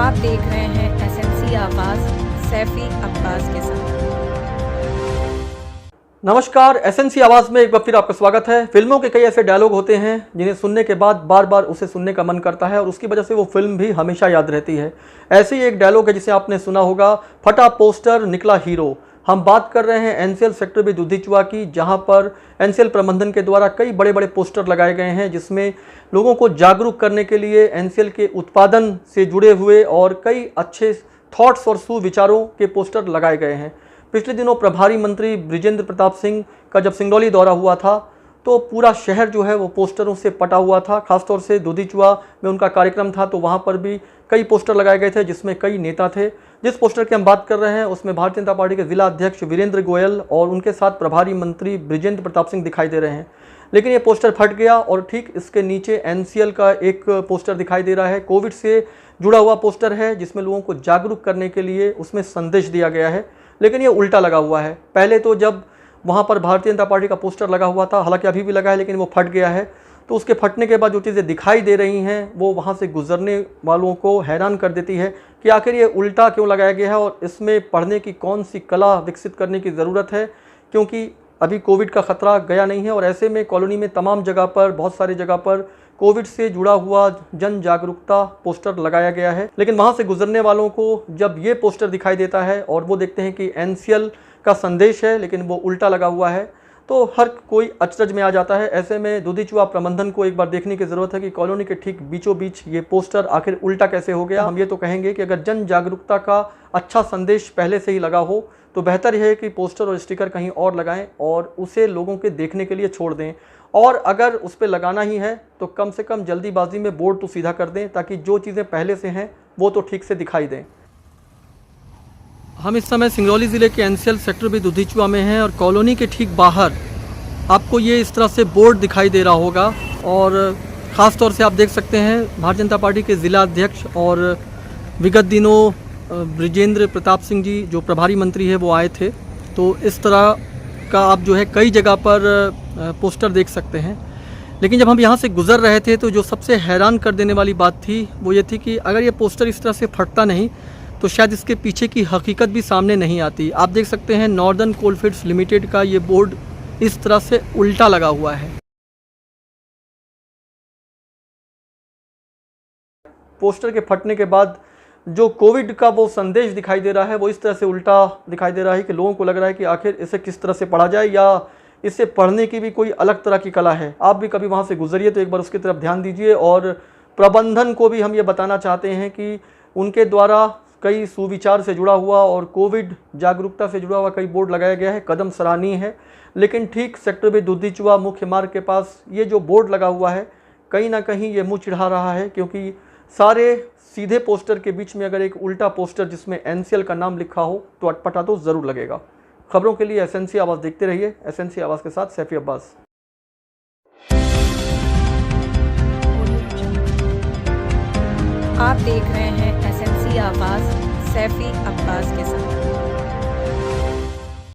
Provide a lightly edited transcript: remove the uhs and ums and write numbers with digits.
आप देख रहे हैं एसएनसी आवाज़ सैफी अब्बास के साथ। नमस्कार, एसएनसी आवाज़ में एक बार फिर आपका स्वागत है। फिल्मों के कई ऐसे डायलॉग होते हैं जिन्हें सुनने के बाद बार बार उसे सुनने का मन करता है और उसकी वजह से वो फिल्म भी हमेशा याद रहती है। ऐसे ही एक डायलॉग है जिसे आपने सुना होगा, फटा पोस्टर निकला हीरो। हम बात कर रहे हैं एनसीएल सेक्टर बी दुधिचुआ की, जहां पर एनसीएल प्रबंधन के द्वारा कई बड़े बड़े पोस्टर लगाए गए हैं जिसमें लोगों को जागरूक करने के लिए एनसीएल के उत्पादन से जुड़े हुए और कई अच्छे थॉट्स और सुविचारों के पोस्टर लगाए गए हैं। पिछले दिनों प्रभारी मंत्री बृजेंद्र प्रताप सिंह का जब सिंगरौली दौरा हुआ था तो पूरा शहर जो है वो पोस्टरों से पटा हुआ था। खासतौर से दुधिचुआ में उनका कार्यक्रम था तो वहाँ पर भी कई पोस्टर लगाए गए थे जिसमें कई नेता थे। जिस पोस्टर की हम बात कर रहे हैं उसमें भारतीय जनता पार्टी के जिला अध्यक्ष वीरेंद्र गोयल और उनके साथ प्रभारी मंत्री बृजेंद्र प्रताप सिंह दिखाई दे रहे हैं। लेकिन ये पोस्टर फट गया और ठीक इसके नीचे एनसीएल का एक पोस्टर दिखाई दे रहा है। कोविड से जुड़ा हुआ पोस्टर है जिसमें लोगों को जागरूक करने के लिए उसमें संदेश दिया गया है, लेकिन ये उल्टा लगा हुआ है। पहले तो जब वहाँ पर भारतीय जनता पार्टी का पोस्टर लगा हुआ था, हालांकि अभी भी लगा है लेकिन वो फट गया है, तो उसके फटने के बाद जो चीज़ें दिखाई दे रही हैं वो वहाँ से गुजरने वालों को हैरान कर देती है कि आखिर ये उल्टा क्यों लगाया गया है और इसमें पढ़ने की कौन सी कला विकसित करने की ज़रूरत है, क्योंकि अभी कोविड का ख़तरा गया नहीं है। और ऐसे में कॉलोनी में तमाम जगह पर, बहुत सारी जगह पर कोविड से जुड़ा हुआ जन जागरूकता पोस्टर लगाया गया है। लेकिन वहाँ से गुजरने वालों को जब ये पोस्टर दिखाई देता है और वो देखते हैं कि एनसीएल का संदेश है लेकिन वो उल्टा लगा हुआ है, तो हर कोई अचरज में आ जाता है। ऐसे में दुधिचुआ प्रबंधन को एक बार देखने की ज़रूरत है कि कॉलोनी के ठीक बीचों बीच ये पोस्टर आखिर उल्टा कैसे हो गया। हम ये तो कहेंगे कि अगर जन जागरूकता का अच्छा संदेश पहले से ही लगा हो तो बेहतर यह है कि पोस्टर और स्टिकर कहीं और लगाएं और उसे लोगों के देखने के लिए छोड़ दें। और अगर उस पर लगाना ही है तो कम से कम जल्दीबाजी में बोर्ड तो सीधा कर दें ताकि जो चीज़ें पहले से हैं वो तो ठीक से दिखाई दें। हम इस समय सिंगरौली ज़िले के एनसीएल सेक्टर बी दुधिचुआ में हैं और कॉलोनी के ठीक बाहर आपको ये इस तरह से बोर्ड दिखाई दे रहा होगा और ख़ास तौर से आप देख सकते हैं भारतीय जनता पार्टी के ज़िला अध्यक्ष और विगत दिनों बृजेंद्र प्रताप सिंह जी जो प्रभारी मंत्री है वो आए थे। तो इस तरह का आप जो है कई जगह पर पोस्टर देख सकते हैं। लेकिन जब हम यहाँ से गुज़र रहे थे तो जो सबसे हैरान कर देने वाली बात थी वो ये थी कि अगर ये पोस्टर इस तरह से फटता नहीं तो शायद इसके पीछे की हकीकत भी सामने नहीं आती। आप देख सकते हैं नॉर्दर्न कोलफील्ड्स लिमिटेड का ये बोर्ड इस तरह से उल्टा लगा हुआ है। पोस्टर के फटने के बाद जो कोविड का वो संदेश दिखाई दे रहा है वो इस तरह से उल्टा दिखाई दे रहा है कि लोगों को लग रहा है कि आखिर इसे किस तरह से पढ़ा जाए या इसे पढ़ने की भी कोई अलग तरह की कला है। आप भी कभी वहाँ से गुजरिए तो एक बार उसकी तरफ ध्यान दीजिए। और प्रबंधन को भी हम ये बताना चाहते हैं कि उनके द्वारा कई सुविचार से जुड़ा हुआ और कोविड जागरूकता से जुड़ा हुआ कई बोर्ड लगाया गया है, कदम सराहनीय है। लेकिन ठीक सेक्टर बी दुधिचुआ मुख्य मार्ग के पास ये जो बोर्ड लगा हुआ है कहीं ना कहीं ये मुँह चिढ़ा रहा है, क्योंकि सारे सीधे पोस्टर के बीच में अगर एक उल्टा पोस्टर जिसमें एनसीएल का नाम लिखा हो तो अटपटा तो ज़रूर लगेगा। खबरों के लिए एसएनसी आवाज़ देखते रहिए। एसएनसी आवाज़ के साथ सैफी अब्बास। आप देख रहे हैं एसएनसी आवाज़ सैफी अब्बास के साथ।